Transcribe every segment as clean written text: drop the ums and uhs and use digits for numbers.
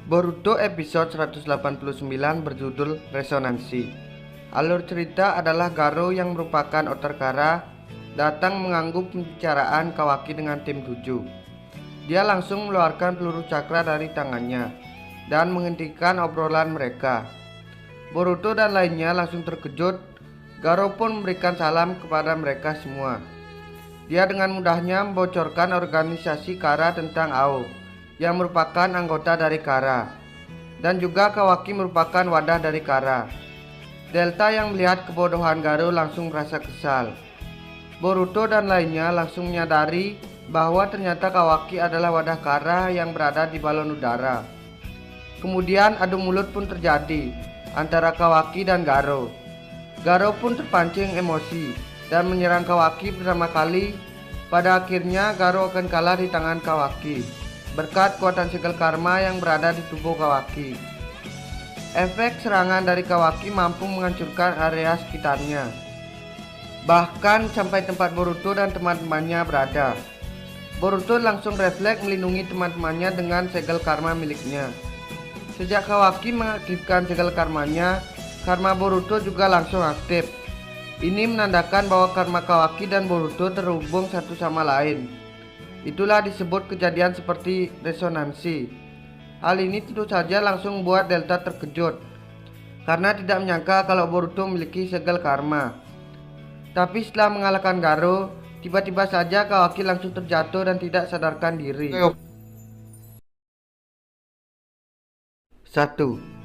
Boruto episode 189 berjudul Resonansi. Alur cerita adalah Garo yang merupakan Otakara datang mengganggu pembicaraan Kawaki dengan tim 7. Dia langsung mengeluarkan peluru cakra dari tangannya dan menghentikan obrolan mereka. Boruto dan lainnya langsung terkejut. Garo pun memberikan salam kepada mereka semua. Dia dengan mudahnya membocorkan organisasi Kara tentang Ao yang merupakan anggota dari Kara, dan juga Kawaki merupakan wadah dari Kara. Delta yang melihat kebodohan Garo langsung merasa kesal. Boruto dan lainnya langsung menyadari bahwa ternyata Kawaki adalah wadah Kara yang berada di balon udara. Kemudian adu mulut pun terjadi antara Kawaki dan Garo. Garo pun terpancing emosi dan menyerang Kawaki pertama kali. Pada akhirnya Garo akan kalah di tangan Kawaki berkat kekuatan segel karma yang berada di tubuh Kawaki. Efek serangan dari Kawaki mampu menghancurkan area sekitarnya, bahkan sampai tempat Boruto dan teman-temannya berada. Boruto langsung refleks melindungi teman-temannya dengan segel karma miliknya. Sejak Kawaki mengaktifkan segel karmanya, karma Boruto juga langsung aktif. Ini menandakan bahwa karma Kawaki dan Boruto terhubung satu sama lain. Itulah disebut kejadian seperti resonansi. Hal ini tentu saja langsung membuat Delta terkejut karena tidak menyangka kalau Boruto memiliki segel karma. Tapi setelah mengalahkan Garo, tiba-tiba saja Kawaki langsung terjatuh dan tidak sadarkan diri. 1.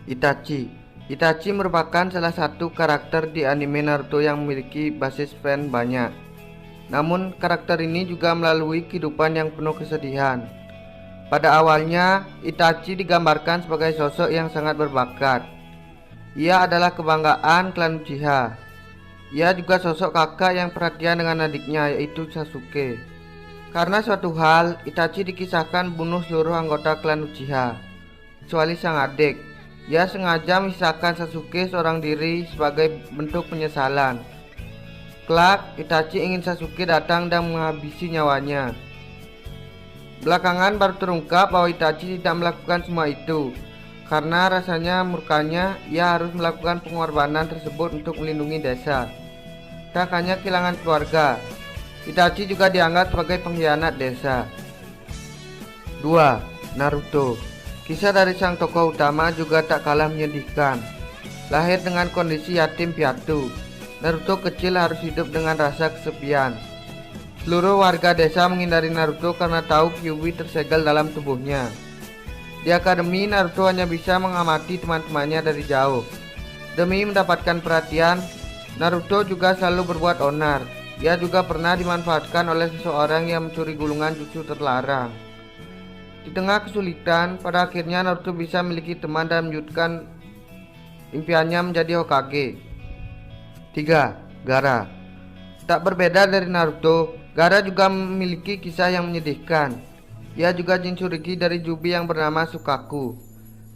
Itachi. Itachi merupakan salah satu karakter di anime Naruto yang memiliki basis fan banyak. Namun karakter ini juga melalui kehidupan yang penuh kesedihan. Pada awalnya, Itachi digambarkan sebagai sosok yang sangat berbakat. Ia adalah kebanggaan klan Uchiha. Ia juga sosok kakak yang perhatian dengan adiknya, yaitu Sasuke. Karena suatu hal, Itachi dikisahkan bunuh seluruh anggota klan Uchiha, kecuali sang adik. Ia sengaja memisahkan Sasuke seorang diri sebagai bentuk penyesalan. Kelak, Itachi ingin Sasuke datang dan menghabisi nyawanya. Belakangan baru terungkap bahwa Itachi tidak melakukan semua itu. Karena rasanya murkanya, ia harus melakukan pengorbanan tersebut untuk melindungi desa. Tak hanya kehilangan keluarga, Itachi juga dianggap sebagai pengkhianat desa. 2. Naruto. Kisah dari sang tokoh utama juga tak kalah menyedihkan. Lahir dengan kondisi yatim piatu, Naruto kecil harus hidup dengan rasa kesepian. Seluruh warga desa menghindari Naruto karena tahu Kyuubi tersegel dalam tubuhnya. Di akademi, Naruto hanya bisa mengamati teman-temannya dari jauh. Demi mendapatkan perhatian, Naruto juga selalu berbuat onar. Ia juga pernah dimanfaatkan oleh seseorang yang mencuri gulungan jutsu terlarang. Di tengah kesulitan, pada akhirnya Naruto bisa memiliki teman dan mewujudkan impiannya menjadi Hokage. 3. Gaara. Tak berbeda dari Naruto, Gaara juga memiliki kisah yang menyedihkan. Ia juga Jinchuriki dari Jubi yang bernama Sukaku.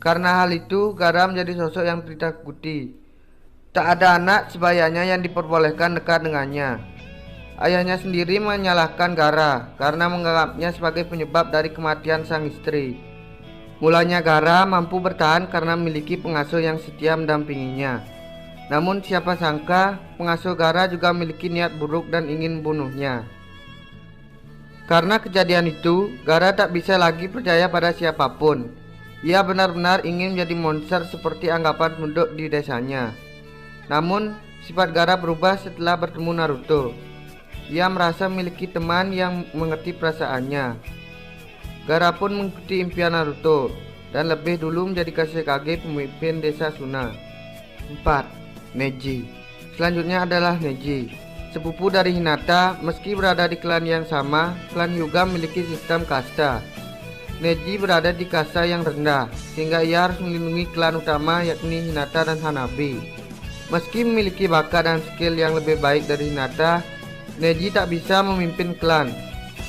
Karena hal itu, Gaara menjadi sosok yang ditakuti. Tak ada anak sebayanya yang diperbolehkan dekat dengannya. Ayahnya sendiri menyalahkan Gaara karena menganggapnya sebagai penyebab dari kematian sang istri. Mulanya Gaara mampu bertahan karena memiliki pengasuh yang setia mendampinginya. Namun siapa sangka pengasuh Gaara juga memiliki niat buruk dan ingin membunuhnya. Karena kejadian itu, Gaara tak bisa lagi percaya pada siapapun. Ia benar-benar ingin menjadi monster seperti anggapan penduduk di desanya. Namun sifat Gaara berubah setelah bertemu Naruto. Ia merasa memiliki teman yang mengerti perasaannya. Gaara pun mengikuti impian Naruto dan lebih dulu menjadi Kage pemimpin desa Suna. 4. Neji. Selanjutnya adalah Neji, sepupu dari Hinata. Meski berada di klan yang sama, klan Hyuga memiliki sistem kasta. Neji berada di kasta yang rendah, sehingga ia harus melindungi klan utama yakni Hinata dan Hanabi. Meski memiliki bakat dan skill yang lebih baik dari Hinata, Neji tak bisa memimpin klan.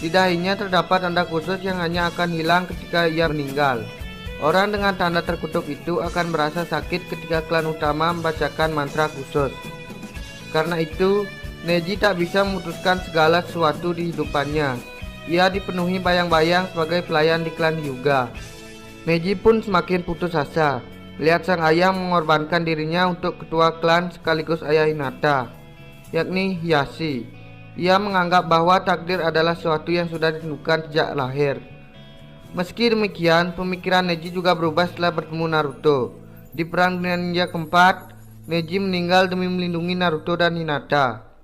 Di dahinya terdapat tanda khusus yang hanya akan hilang ketika ia meninggal. Orang dengan tanda terkutuk itu akan merasa sakit ketika klan utama membacakan mantra khusus. Karena itu, Neji tak bisa memutuskan segala sesuatu di hidupannya. Ia dipenuhi bayang-bayang sebagai pelayan di klan Hyuga. Neji pun semakin putus asa melihat sang ayah mengorbankan dirinya untuk ketua klan sekaligus ayah Hinata, yakni Hiashi. Ia menganggap bahwa takdir adalah sesuatu yang sudah ditentukan sejak lahir. Meski demikian, pemikiran Neji juga berubah setelah bertemu Naruto. Di Perang Dunia Ninja keempat, Neji meninggal demi melindungi Naruto dan Hinata.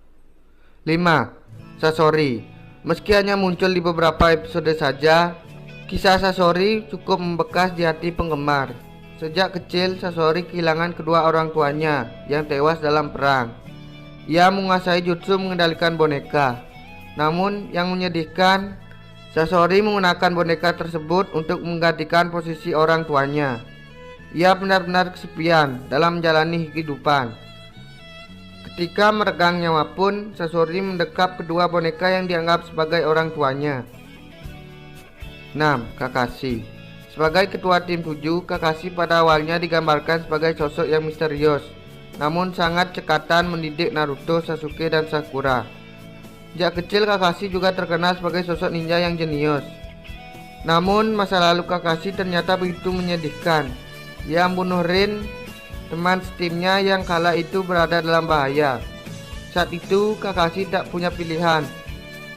5. Sasori. Meski hanya muncul di beberapa episode saja, kisah Sasori cukup membekas di hati penggemar. Sejak kecil, Sasori kehilangan kedua orang tuanya yang tewas dalam perang. Ia menguasai jutsu mengendalikan boneka. Namun yang menyedihkan, Sasori menggunakan boneka tersebut untuk menggantikan posisi orang tuanya. Ia benar-benar kesepian dalam menjalani kehidupan. Ketika meregang nyawa pun, Sasori mendekap kedua boneka yang dianggap sebagai orang tuanya. 6. Kakashi. Sebagai ketua tim 7, Kakashi pada awalnya digambarkan sebagai sosok yang misterius, namun sangat cekatan mendidik Naruto, Sasuke, dan Sakura. Sejak kecil Kakashi juga terkenal sebagai sosok ninja yang jenius. Namun masa lalu Kakashi ternyata begitu menyedihkan. Ia membunuh Rin, teman setimnya yang kala itu berada dalam bahaya. Saat itu Kakashi tak punya pilihan.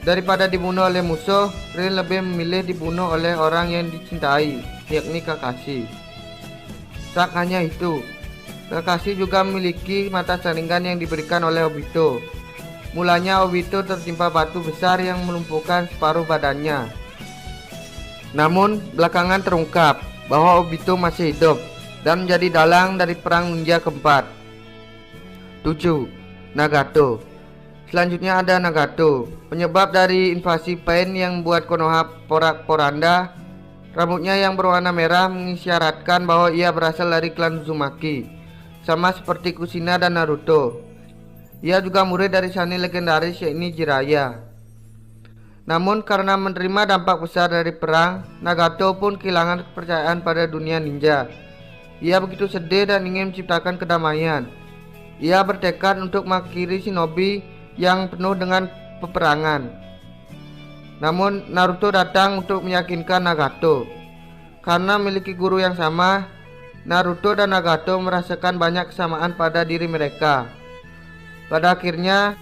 Daripada dibunuh oleh musuh, Rin lebih memilih dibunuh oleh orang yang dicintai, yakni Kakashi. Tak hanya itu, Kakashi juga memiliki mata saringan yang diberikan oleh Obito. Mulanya Obito tertimpa batu besar yang melumpuhkan separuh badannya. Namun belakangan terungkap bahwa Obito masih hidup dan menjadi dalang dari Perang Ninja keempat. 7. Nagato. Selanjutnya ada Nagato, penyebab dari invasi Pain yang membuat Konoha porak-poranda. Rambutnya yang berwarna merah mengisyaratkan bahwa ia berasal dari klan Uzumaki, sama seperti Kushina dan Naruto. Ia juga murid dari Shanin legendaris yakni Jiraiya. Namun karena menerima dampak besar dari perang, Nagato pun kehilangan kepercayaan pada dunia ninja. Ia begitu sedih dan ingin menciptakan kedamaian. Ia bertekad untuk mengakhiri shinobi yang penuh dengan peperangan. Namun Naruto datang untuk meyakinkan Nagato. Karena memiliki guru yang sama, Naruto dan Nagato merasakan banyak kesamaan pada diri mereka. Pada akhirnya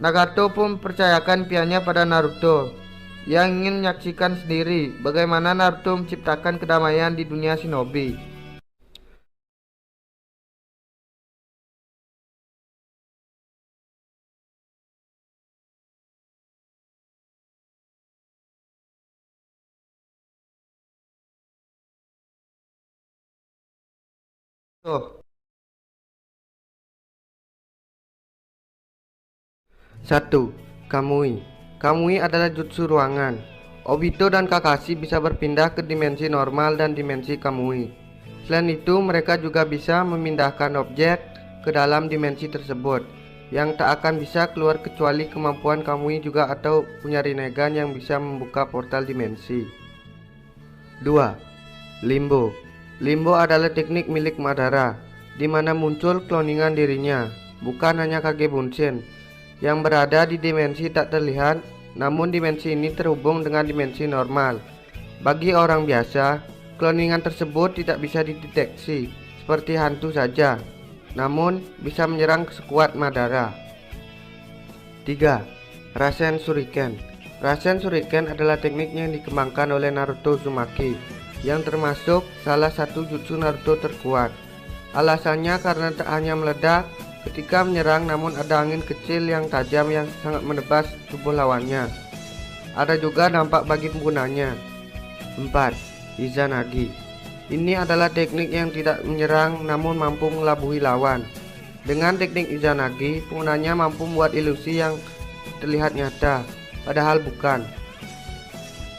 Nagato pun mempercayakan impiannya pada Naruto, yang ingin menyaksikan sendiri bagaimana Naruto menciptakan kedamaian di dunia shinobi. Tuh. 1. Kamui. Kamui adalah jutsu ruangan. Obito dan Kakashi bisa berpindah ke dimensi normal dan dimensi Kamui. Selain itu, mereka juga bisa memindahkan objek ke dalam dimensi tersebut, yang tak akan bisa keluar kecuali kemampuan Kamui juga atau punya Rinnegan yang bisa membuka portal dimensi. 2. Limbo. Limbo adalah teknik milik Madara, di mana muncul kloningan dirinya, bukan hanya Kage Bunshin, yang berada di dimensi tak terlihat, namun dimensi ini terhubung dengan dimensi normal. Bagi orang biasa, kloningan tersebut tidak bisa dideteksi, seperti hantu saja, namun bisa menyerang sekuat Madara. 3. Rasen Shuriken. Rasen Shuriken adalah teknik yang dikembangkan oleh Naruto Uzumaki, yang termasuk salah satu jutsu Naruto terkuat. Alasannya karena tak hanya meledak ketika menyerang, namun ada angin kecil yang tajam yang sangat menebas tubuh lawannya. Ada juga dampak bagi penggunanya. 4. Izanagi. Ini adalah teknik yang tidak menyerang namun mampu melabuhi lawan. Dengan teknik Izanagi, penggunanya mampu membuat ilusi yang terlihat nyata, padahal bukan.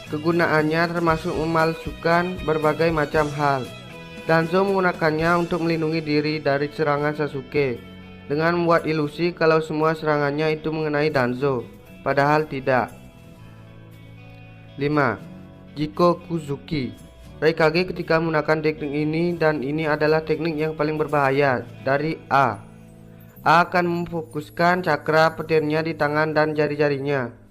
Kegunaannya termasuk memalsukan berbagai macam hal. Danzo menggunakannya untuk melindungi diri dari serangan Sasuke, dengan membuat ilusi kalau semua serangannya itu mengenai Danzo, padahal tidak. 5. Jikokuzuki. Raikage ketika menggunakan teknik ini, dan ini adalah teknik yang paling berbahaya dari A. A akan memfokuskan cakra petirnya di tangan dan jari-jarinya.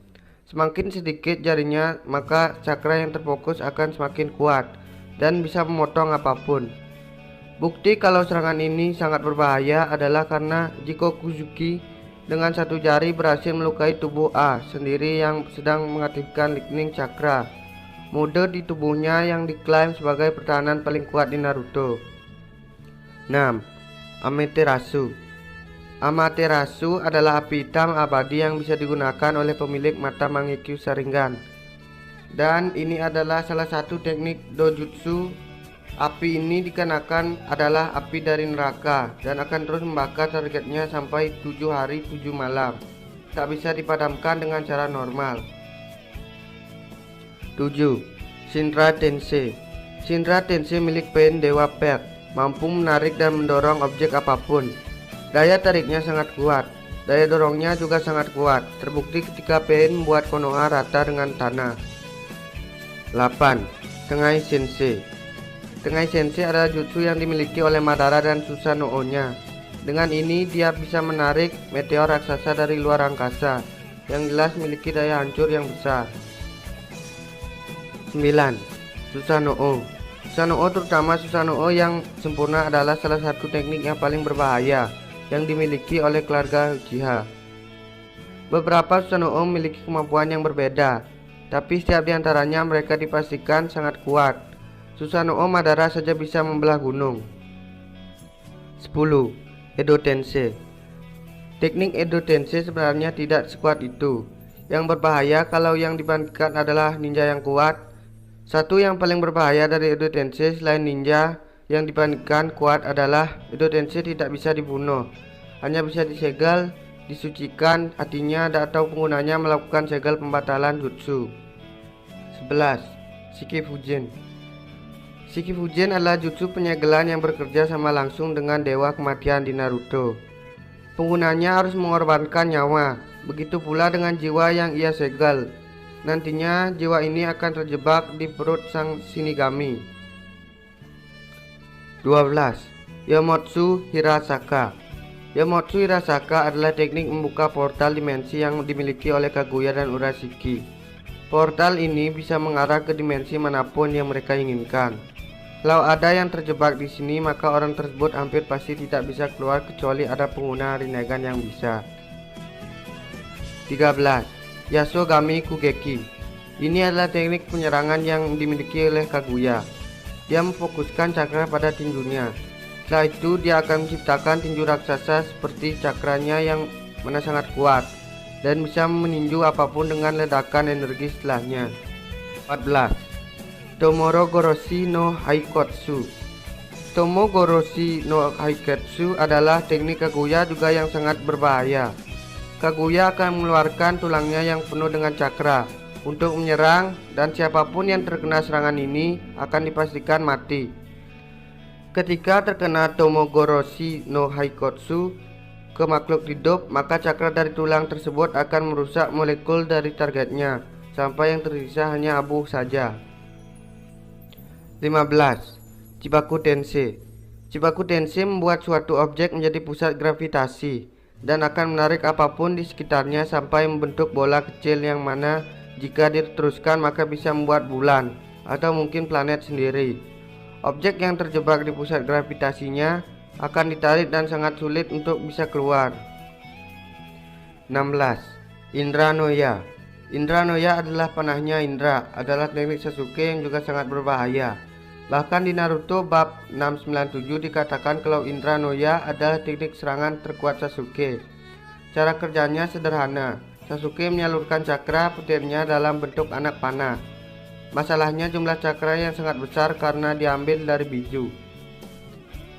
Semakin sedikit jarinya, maka cakra yang terfokus akan semakin kuat. dan bisa memotong apapun. Bukti kalau serangan ini sangat berbahaya adalah karena Jiko Kuzuki dengan satu jari berhasil melukai tubuh A sendiri yang sedang mengaktifkan Lightning Chakra, mode di tubuhnya yang diklaim sebagai pertahanan paling kuat di Naruto. 6. Amaterasu. Amaterasu adalah api hitam abadi yang bisa digunakan oleh pemilik mata Mangekyo Sharingan. Dan ini adalah salah satu teknik dojutsu. Api ini dikenakan adalah api dari neraka dan akan terus membakar targetnya sampai 7 hari 7 malam. Tak bisa dipadamkan dengan cara normal. 7. Shinra Tensei. Shinra Tensei milik Pain Dewa Pet mampu menarik dan mendorong objek apapun. Daya tariknya sangat kuat, daya dorongnya juga sangat kuat, terbukti ketika Pain membuat Konoha rata dengan tanah. 8. Tengai Sensei. Tengai Sensei adalah jutsu yang dimiliki oleh Madara dan Susanoo-nya. Dengan ini dia bisa menarik meteor raksasa dari luar angkasa, yang jelas memiliki daya hancur yang besar. 9. Susanoo. Susanoo, terutama Susanoo yang sempurna, adalah salah satu teknik yang paling berbahaya yang dimiliki oleh keluarga Uchiha. Beberapa Susanoo memiliki kemampuan yang berbeda, tapi setiap diantaranya mereka dipastikan sangat kuat. Susanoo Madara saja bisa membelah gunung. 10. Edo Tensei. Teknik Edo Tensei sebenarnya tidak sekuat itu. Yang berbahaya kalau yang dibandingkan adalah ninja yang kuat. Satu yang paling berbahaya dari Edo Tensei selain ninja yang dibandingkan kuat adalah Edo Tensei tidak bisa dibunuh, hanya bisa disegel, disucikan hatinya atau penggunanya melakukan segel pembatalan jutsu. 11. Shikifujin. Shikifujin adalah jutsu penyegelan yang bekerja sama langsung dengan dewa kematian di Naruto. Penggunanya harus mengorbankan nyawa, begitu pula dengan jiwa yang ia segel. Nantinya jiwa ini akan terjebak di perut sang Shinigami. 12. Yomotsu Hirasaka. Yomotsu Hirasaka adalah teknik membuka portal dimensi yang dimiliki oleh Kaguya dan Urashiki. Portal ini bisa mengarah ke dimensi manapun yang mereka inginkan. Kalau ada yang terjebak di sini, maka orang tersebut hampir pasti tidak bisa keluar kecuali ada pengguna Rinnegan yang bisa. 13. Yasogami Kugeki. Ini adalah teknik penyerangan yang dimiliki oleh Kaguya. Dia memfokuskan cakra pada tinjunya. Setelah itu dia akan menciptakan tinju raksasa seperti cakranya yang mana sangat kuat dan bisa meninju apapun dengan ledakan energi setelahnya. 14. Tomogoroshi no Haikotsu. Tomogoroshi no Haikotsu adalah teknik Kaguya juga yang sangat berbahaya. Kaguya akan mengeluarkan tulangnya yang penuh dengan cakra untuk menyerang, dan siapapun yang terkena serangan ini akan dipastikan mati. Ketika terkena Tomogoroshi no Haikotsu ke makhluk hidup, maka cakra dari tulang tersebut akan merusak molekul dari targetnya sampai yang tersisa hanya abu saja. 15. Chibaku Tensei. Chibaku Tensei membuat suatu objek menjadi pusat gravitasi dan akan menarik apapun di sekitarnya sampai membentuk bola kecil yang mana jika diteruskan maka bisa membuat bulan atau mungkin planet sendiri. Objek yang terjebak di pusat gravitasinya akan ditarik dan sangat sulit untuk bisa keluar. 16. Indra Noya. Indra Noya adalah panahnya Indra, adalah teknik Sasuke yang juga sangat berbahaya. Bahkan di Naruto bab 697 dikatakan kalau Indra Noya adalah teknik serangan terkuat Sasuke. Cara kerjanya sederhana. Sasuke menyalurkan cakra petirnya dalam bentuk anak panah. Masalahnya jumlah cakra yang sangat besar karena diambil dari biju.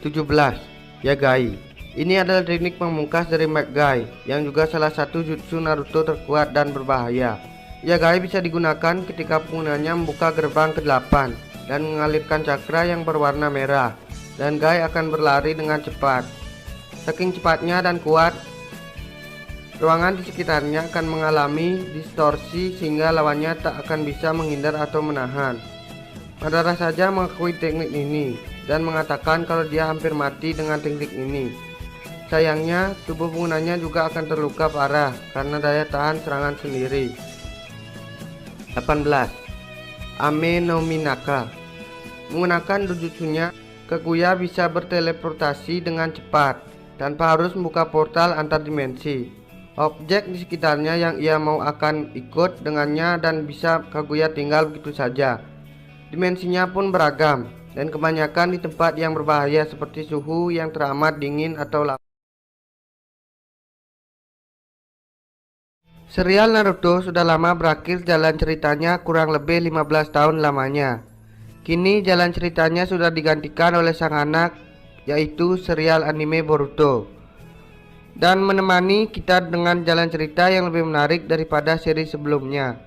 17. Yagai. Ini adalah teknik pamungkas dari Yagai yang juga salah satu jutsu Naruto terkuat dan berbahaya. Yagai bisa digunakan ketika penggunanya membuka gerbang ke-8 dan mengalirkan cakra yang berwarna merah, dan Gai akan berlari dengan cepat. Saking cepatnya dan kuat, ruangan di sekitarnya akan mengalami distorsi sehingga lawannya tak akan bisa menghindar atau menahan. Madara saja mengakui teknik ini dan mengatakan kalau dia hampir mati dengan teknik ini. Sayangnya, tubuh penggunanya juga akan terluka parah karena daya tahan serangan sendiri. 18. Ame no Minaka. Menggunakan dojutsunya, Kaguya bisa berteleportasi dengan cepat tanpa harus membuka portal antar dimensi. Objek di sekitarnya yang ia mau akan ikut dengannya dan bisa Kaguya tinggal begitu saja. Dimensinya pun beragam dan kebanyakan di tempat yang berbahaya seperti suhu yang teramat dingin atau lava. Serial Naruto sudah lama berakhir, jalan ceritanya kurang lebih 15 tahun lamanya. Kini jalan ceritanya sudah digantikan oleh sang anak, yaitu serial anime Boruto. Dan menemani kita dengan jalan cerita yang lebih menarik daripada seri sebelumnya.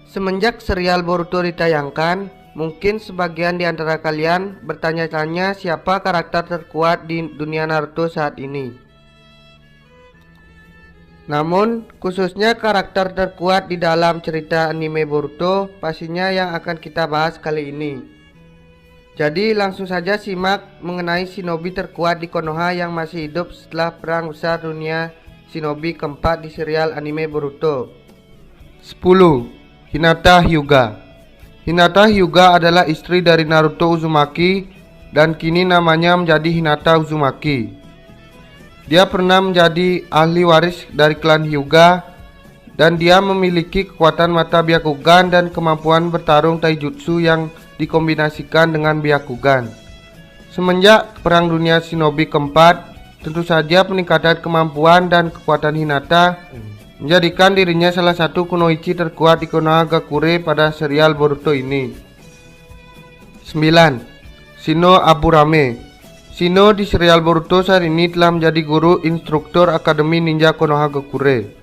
Semenjak serial Boruto ditayangkan, mungkin sebagian di antara kalian bertanya-tanya siapa karakter terkuat di dunia Naruto saat ini. Namun, khususnya karakter terkuat di dalam cerita anime Boruto pastinya yang akan kita bahas kali ini. Jadi langsung saja simak mengenai shinobi terkuat di Konoha yang masih hidup setelah perang besar dunia shinobi keempat di serial anime Boruto. 10. Hinata Hyuga. Hinata Hyuga adalah istri dari Naruto Uzumaki dan kini namanya menjadi Hinata Uzumaki. Dia pernah menjadi ahli waris dari klan Hyuga dan dia memiliki kekuatan mata Byakugan dan kemampuan bertarung taijutsu yang dikombinasikan dengan Byakugan. Semenjak perang dunia shinobi keempat, tentu saja peningkatan kemampuan dan kekuatan Hinata menjadikan dirinya salah satu kunoichi terkuat di Konohagakure pada serial Boruto ini. 9. Shino Aburame. Shino di serial Boruto saat ini telah menjadi guru instruktur Akademi Ninja Konohagakure.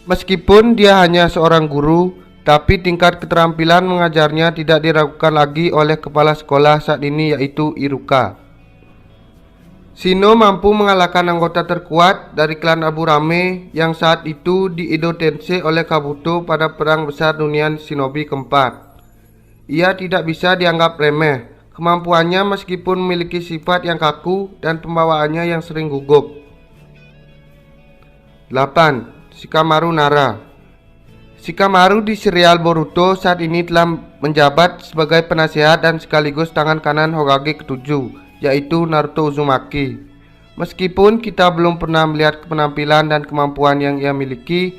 Meskipun dia hanya seorang guru, tapi tingkat keterampilan mengajarnya tidak diragukan lagi oleh kepala sekolah saat ini, yaitu Iruka. Shino mampu mengalahkan anggota terkuat dari klan Aburame yang saat itu di Edo Tensei oleh Kabuto pada perang besar dunia shinobi keempat. Ia tidak bisa dianggap remeh. Kemampuannya meskipun memiliki sifat yang kaku dan pembawaannya yang sering gugup. 8. Shikamaru Nara. Shikamaru di serial Boruto saat ini telah menjabat sebagai penasihat dan sekaligus tangan kanan Hokage ke-7, yaitu Naruto Uzumaki. Meskipun kita belum pernah melihat penampilan dan kemampuan yang ia miliki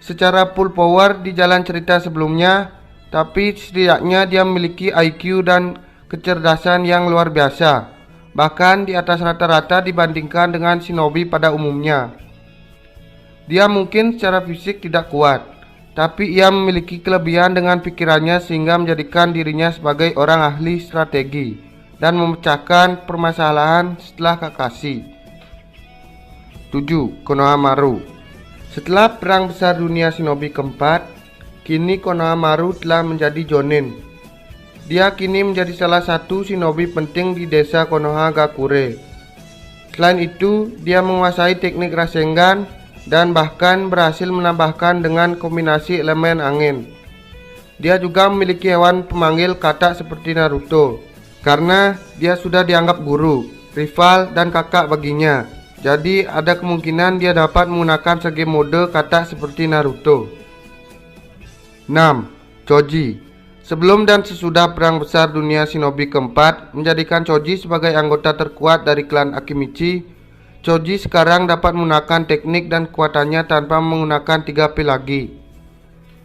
secara full power di jalan cerita sebelumnya, tapi setidaknya dia memiliki IQ dan kecerdasan yang luar biasa, bahkan di atas rata-rata dibandingkan dengan shinobi pada umumnya. Dia mungkin secara fisik tidak kuat, tapi ia memiliki kelebihan dengan pikirannya sehingga menjadikan dirinya sebagai orang ahli strategi dan memecahkan permasalahan setelah Kakashi. 7. Konohamaru. Setelah perang besar dunia shinobi keempat, kini Konohamaru telah menjadi jonin. Dia kini menjadi salah satu shinobi penting di desa Konohagakure. Selain itu, dia menguasai teknik Rasengan dan bahkan berhasil menambahkan dengan kombinasi elemen angin. Dia juga memiliki hewan pemanggil kata seperti Naruto, karena dia sudah dianggap guru, rival, dan kakak baginya. Jadi ada kemungkinan dia dapat menggunakan segi mode kata seperti Naruto. 6. Choji. Sebelum dan sesudah perang besar dunia shinobi keempat menjadikan Choji sebagai anggota terkuat dari klan Akimichi, Choji sekarang dapat menggunakan teknik dan kekuatannya tanpa menggunakan 3P lagi.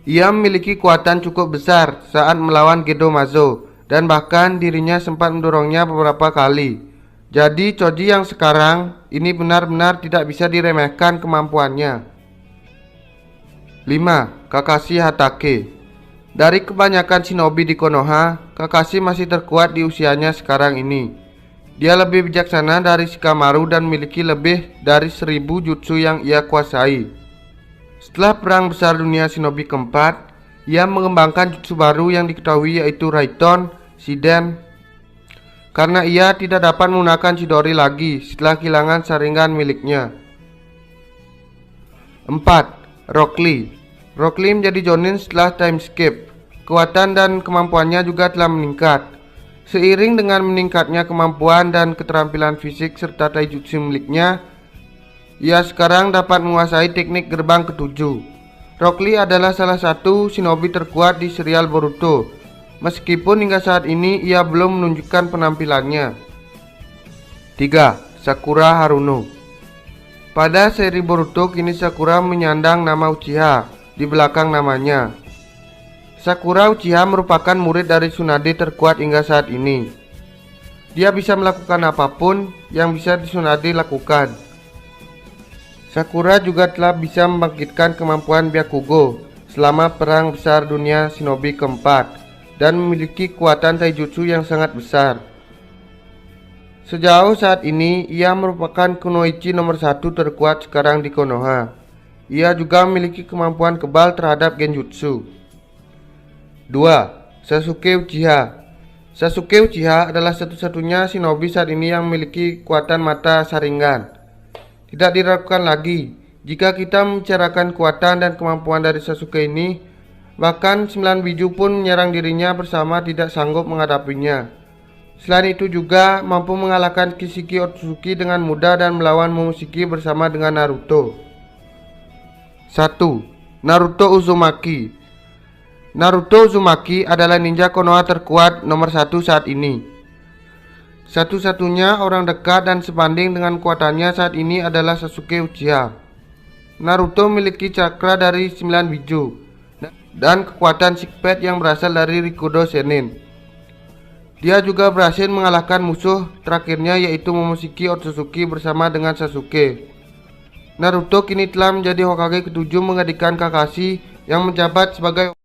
Ia memiliki kekuatan cukup besar saat melawan Gedo Mazo dan bahkan dirinya sempat mendorongnya beberapa kali. Jadi Choji yang sekarang ini benar-benar tidak bisa diremehkan kemampuannya. 5. Kakashi Hatake. Dari kebanyakan shinobi di Konoha, Kakashi masih terkuat di usianya sekarang ini. Dia lebih bijaksana dari Shikamaru dan memiliki lebih dari 1000 jutsu yang ia kuasai. Setelah perang besar dunia shinobi keempat, ia mengembangkan jutsu baru yang diketahui yaitu Raiton Shiden, karena ia tidak dapat menggunakan Chidori lagi setelah kehilangan saringan miliknya. 4. Rock Lee. Rock Lee menjadi jonin setelah time skip. Kekuatan dan kemampuannya juga telah meningkat. Seiring dengan meningkatnya kemampuan dan keterampilan fisik serta taijutsu miliknya, ia sekarang dapat menguasai teknik gerbang ke-7. Rock Lee adalah salah satu shinobi terkuat di serial Boruto. meskipun hingga saat ini ia belum menunjukkan penampilannya. 3. Sakura Haruno. Pada seri Boruto kini Sakura menyandang nama Uchiha di belakang namanya. Sakura Uchiha merupakan murid dari Tsunade terkuat hingga saat ini. Dia bisa melakukan apapun yang bisa Tsunade lakukan. Sakura juga telah bisa membangkitkan kemampuan Byakugo selama perang besar dunia shinobi keempat dan memiliki kekuatan taijutsu yang sangat besar. Sejauh saat ini, ia merupakan kunoichi nomor 1 terkuat sekarang di Konoha. Ia juga memiliki kemampuan kebal terhadap genjutsu. 2. Sasuke Uchiha. Sasuke Uchiha adalah satu-satunya shinobi saat ini yang memiliki kekuatan mata Sharingan. Tidak diragukan lagi, jika kita membicarakan kekuatan dan kemampuan dari Sasuke ini, bahkan 9 biju pun menyerang dirinya bersama tidak sanggup menghadapinya. Selain itu juga mampu mengalahkan Kishiki Otsutsuki dengan mudah dan melawan Momoshiki bersama dengan Naruto. 1. Naruto Uzumaki. Naruto Uzumaki adalah ninja Konoha terkuat nomor 1 saat ini. Satu-satunya orang dekat dan sebanding dengan kekuatannya saat ini adalah Sasuke Uchiha. Naruto memiliki cakra dari 9 biju dan kekuatan Shikpet yang berasal dari Rikudo Senin. Dia juga berhasil mengalahkan musuh terakhirnya yaitu Momoshiki Otsutsuki bersama dengan Sasuke. Naruto kini telah menjadi Hokage ke-7 menggantikan Kakashi yang menjabat sebagai